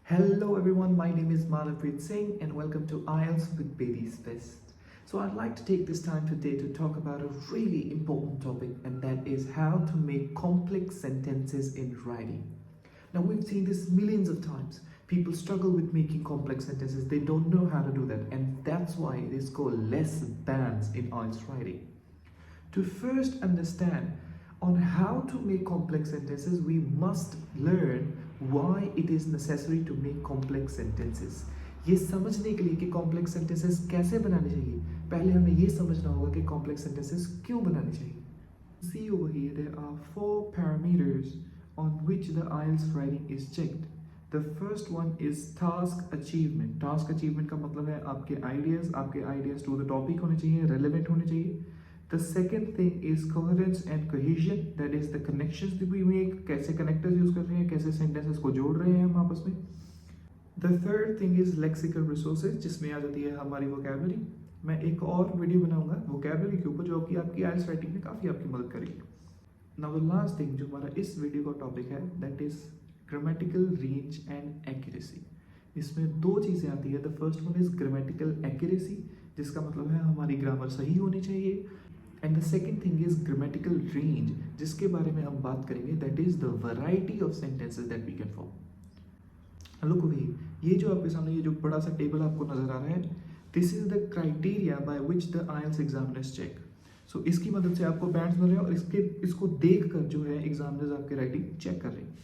Hello everyone, my name is Manavpreet Singh and welcome to IELTS with Baby's Best. So I'd like to take this time today to talk about a really important topic, and that is how to make complex sentences in writing. Now we've seen this millions of times. People struggle with making complex sentences, they don't know how to do that, and that's why it is called less bands in IELTS writing. To first understand on how to make complex sentences, we must learn why it is necessary to make complex sentences. ये समझने के लिए कि complex sentences कैसे बनाने चाहिए, पहले हमें ये समझना होगा कि complex sentences क्यों बनाने चाहिए. See over here, there are 4 parameters on which the IELTS writing is checked. The first one is task achievement. Task achievement का मतलब है आपके ideas to the topic होने चाहिए, relevant होने चाहिए. The second thing is coherence and cohesion, that is the connections that we make, कैसे connectors use कर रहे हैं, कैसे sentences को जोड़ रहे हैं हम आपस में. The third thing is lexical resources, जिसमें आ जाती है हमारी vocabulary. मैं एक और वीडियो बनाऊंगा vocabulary के ऊपर जो आपकी IELTS writing में काफ़ी आपकी मदद करेगी. Now the last thing जो हमारा इस वीडियो का टॉपिक है, that is grammatical range and accuracy. इसमें 2 चीज़ें आती है. The first one is grammatical accuracy, जिसका मतलब है हमारी ग्रामर सही होनी चाहिए. And the second thing is grammatical range, जिसके बारे में हम बात करेंगे, that is the variety of sentences that we can form. Look भाई, ये जो आपके सामने ये जो बड़ा सा टेबल आपको नजर आ रहा है, this is the criteria by which the IELTS examiners check. So इसकी मदद से आपको बैंड्स मिल रहे हैं और इसको देख कर जो है एग्जामिनर्स आपके राइटिंग चेक कर रहे हैं.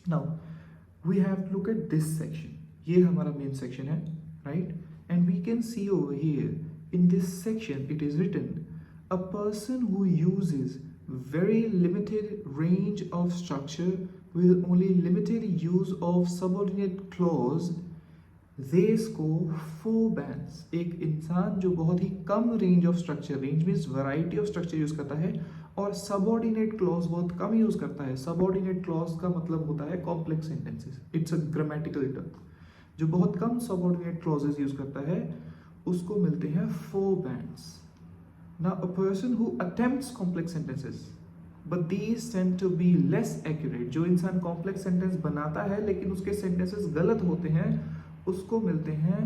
Now we have to look at this section. ये हमारा मेन सेक्शन है, right? And we can see over here in this section it is written a person who uses very limited range of structure with only limited use of subordinate clause, they score 4 bands. एक इंसान जो बहुत ही कम range of structure, range means variety of structure use करता है, और subordinate clause बहुत कम use करता है. subordinate clause का मतलब होता है complex sentences. It's a grammatical term. जो बहुत कम subordinate clauses यूज करता है उसको मिलते हैं 4 bands. Now, a person who attempts complex sentences, but these tend to be less accurate. जो इंसान complex sentence बनाता है लेकिन उसके sentences गलत होते हैं, उसको मिलते हैं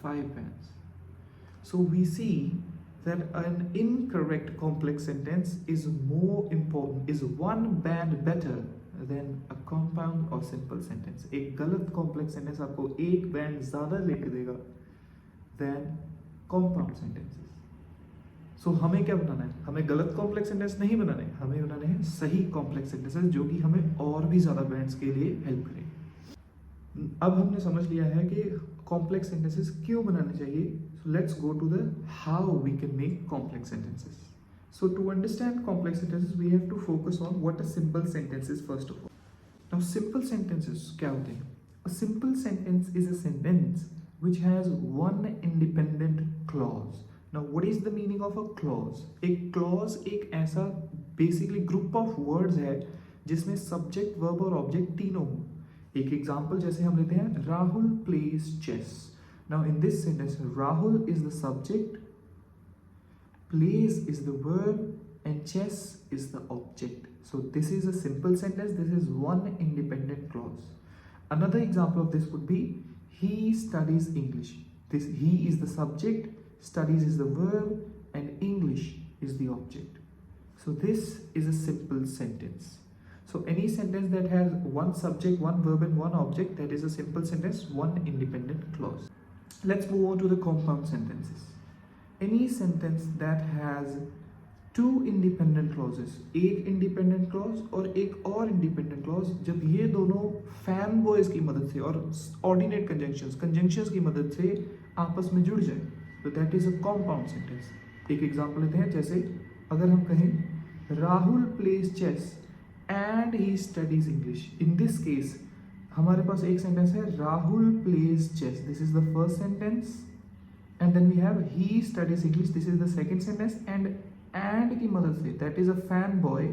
5 bands. So we see that an incorrect complex sentence is more important, is 1 band better than a compound or simple sentence. एक गलत complex sentence आपको 1 band ज़्यादा लेके देगा than compound sentences. सो हमें क्या बनाना है? हमें गलत कॉम्प्लेक्स सेंटेंस नहीं बनाने, हमें बनाने हैं सही कॉम्प्लेक्स सेंटेंसेस जो कि हमें और भी ज़्यादा बैंड्स के लिए हेल्प करें. अब हमने समझ लिया है कि कॉम्प्लेक्स सेंटेंसेस क्यों बनाने चाहिए. So let's go to the how we can make complex sentences. So to understand complex sentences we have to focus on what a simple sentence is first of all. Now simple sentences क्या होते हैं? A simple sentence is a sentence which has 1 independent clause. Now, what is the meaning of a clause? एक clause एक ऐसा basically group of words है जिसमें subject, verb और object तीनों हो. एक example जैसे हम लेते हैं, Rahul plays chess. Now, in this sentence, Rahul is the subject, plays is the verb, and chess is the object. So, this is a simple sentence. This is 1 independent clause. Another example of this would be, he studies English. This he is the subject, studies is the verb, and English is the object. So this is a simple sentence. So any sentence that has 1 subject, 1 verb and 1 object, that is a simple sentence, 1 independent clause. Let's move on to the compound sentences. Any sentence that has 2 independent clauses, एक independent clause और एक और independent clause, जब ये दोनों fan boys की मदद से और ordinate conjunctions की मदद से आपस में जुड़ जाए, तो that is a compound sentence. एक एग्जांपल लेते हैं, जैसे अगर हम कहें Rahul plays chess and he studies English. In this case हमारे पास एक सेंटेंस है, Rahul plays chess, this is the first sentence, and then we have he studies English, this is the second sentence. And की मदद से, that is a fan boy,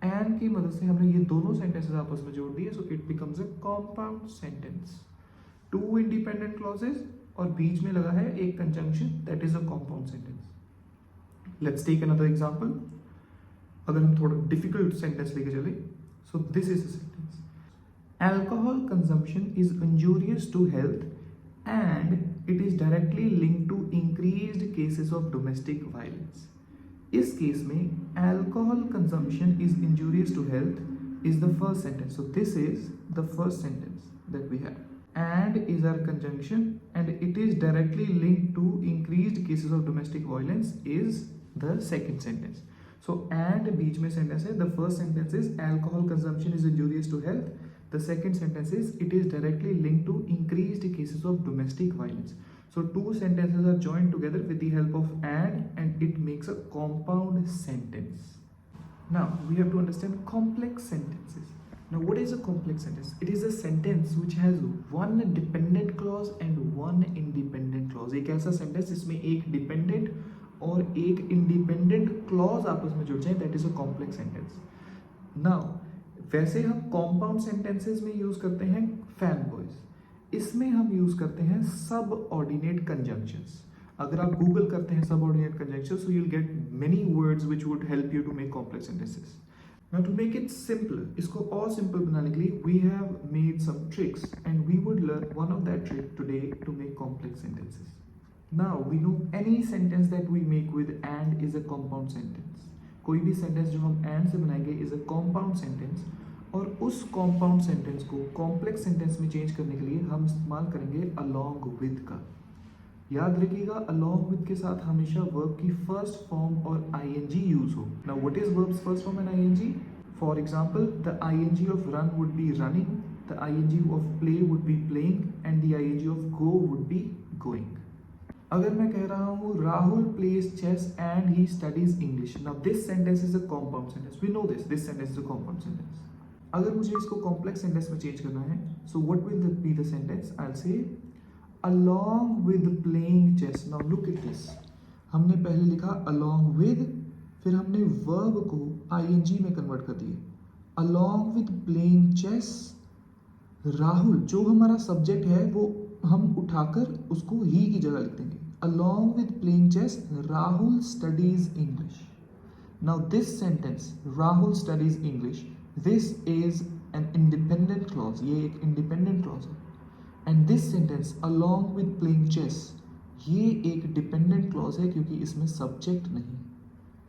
and की मदद से हमने ये दोनों सेंटेंसेस आपस में जोड़ दिए. So it becomes a compound sentence. 2 independent clauses और बीच में लगा है एक conjunction, that is a compound sentence. Let's take another example. अगर हम थोड़ा डिफिकल्ट सेंटेंस लेके चले, so this is a sentence, Alcohol consumption is injurious to health and it is directly linked to increased cases of domestic violence. इस case में alcohol consumption is injurious to health is the first sentence. So this is the first sentence that we have. And is our conjunction and it is directly linked to increased cases of domestic violence is the second sentence. So and बीच में sentence है. The first sentence is alcohol consumption is injurious to health. The second sentence is it is directly linked to increased cases of domestic violence. So two sentences are joined together with the help of and it makes a compound sentence. Now we have to understand complex sentences. Now what is a complex sentence? It is a sentence which has one dependent clause and one independent clause. एक ऐसा sentence जिसमें एक dependent और एक independent clause आपस में जुड़ जाए, that is a complex sentence. Now वैसे हम compound sentences में use करते हैं fanboys. इसमें हम यूज करते हैं subordinate conjunctions. अगर आप गूगल करते हैं subordinate conjunctions, so you'll get many words which would help you to make complex sentences. Now to make it simpler, इसको और simple बनाने के लिए we have made some tricks and we would learn one of that trick today to make complex sentences. Now we know any sentence that we make with and is a compound sentence. कोई भी sentence जो हम and से बनाएंगे is a compound sentence. और उस compound sentence को complex sentence में change करने के लिए हम इस्तेमाल करेंगे along with का. याद रखिएगा along with के साथ हमेशा verb की first form और ing use हो. Now what is verb's first form and ing? For example, the ing of run would be running, the ing of play would be playing and the ing of go would be going. अगर मैं कह रहा हूँ Rahul plays chess and he studies English. Now this sentence is a compound sentence. We know this. This sentence is a compound sentence. अगर मुझे इसको complex sentence में change करना है, so what will be the sentence? I will say along with playing chess. Now look at this. हमने पहले लिखा along with, फिर हमने वर्ब को आईएनजी में कन्वर्ट कर दिए. Along with playing chess, Rahul जो हमारा सब्जेक्ट है वो हम उठाकर उसको ही की जगह लिख देंगे. Along with playing chess, Rahul studies English. Now this sentence Rahul studies English, this is an independent clause. ये एक independent clause है. And this sentence along with playing chess, ये एक dependent clause है क्योंकि इसमें subject नहीं.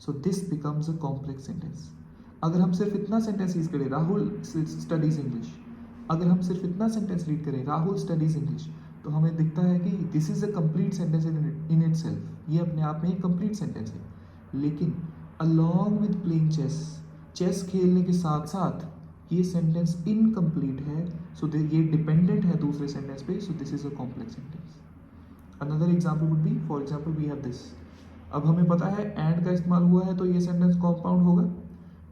So this becomes a complex sentence. अगर हम सिर्फ इतना sentence यूज करें राहुल studies English, अगर हम सिर्फ इतना sentence रीड करें राहुल studies English, तो हमें दिखता है कि this is a complete sentence in itself. ये अपने आप में एक complete sentence है. लेकिन along with playing chess, chess खेलने के साथ साथ ये सेंटेंस इनकम्प्लीट है. सो ये डिपेंडेंट है दूसरे सेंटेंस पे. So this is a complex sentence. Another example would be, for example we have this. अब हमें पता है एंड का इस्तेमाल हुआ है तो ये सेंटेंस कॉम्पाउंड होगा.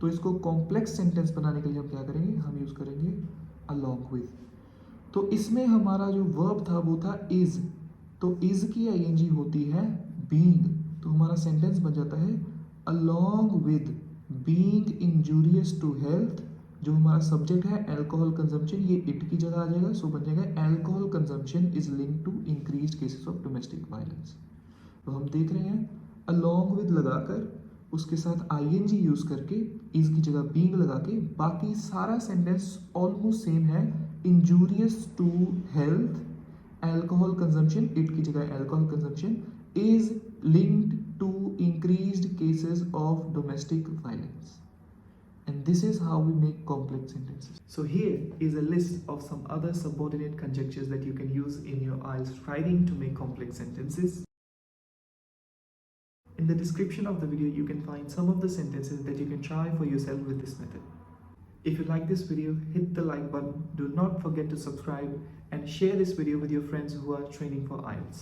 तो इसको कॉम्प्लेक्स सेंटेंस बनाने के लिए हम क्या करेंगे? हम यूज करेंगे अलोंग विद. तो इसमें हमारा जो वर्ब था वो था इज. तो इज की आईएनजी होती है बीइंग. तो हमारा सेंटेंस बन जाता है along with being injurious to health. जो हमारा सब्जेक्ट है एल्कोहल कंजम्पशन, ये इट की जगह आ जाएगा. सो बन जाएगा alcohol consumption is linked to increased cases of domestic violence. तो हम देख रहे हैं अलोंग विद लगाकर उसके साथ आईएनजी यूज करके इज की जगह बीइंग लगा के बाकी सारा सेंटेंस ऑलमोस्ट सेम है. Injurious to health, alcohol consumption, it की जगह alcohol consumption is linked to increased cases of domestic violence. And this is how we make complex sentences. So here is a list of some other subordinate conjunctions that you can use in your IELTS writing to make complex sentences. In the description of the video, you can find some of the sentences that you can try for yourself with this method. If you like this video, hit the like button. Do not forget to subscribe and share this video with your friends who are training for IELTS.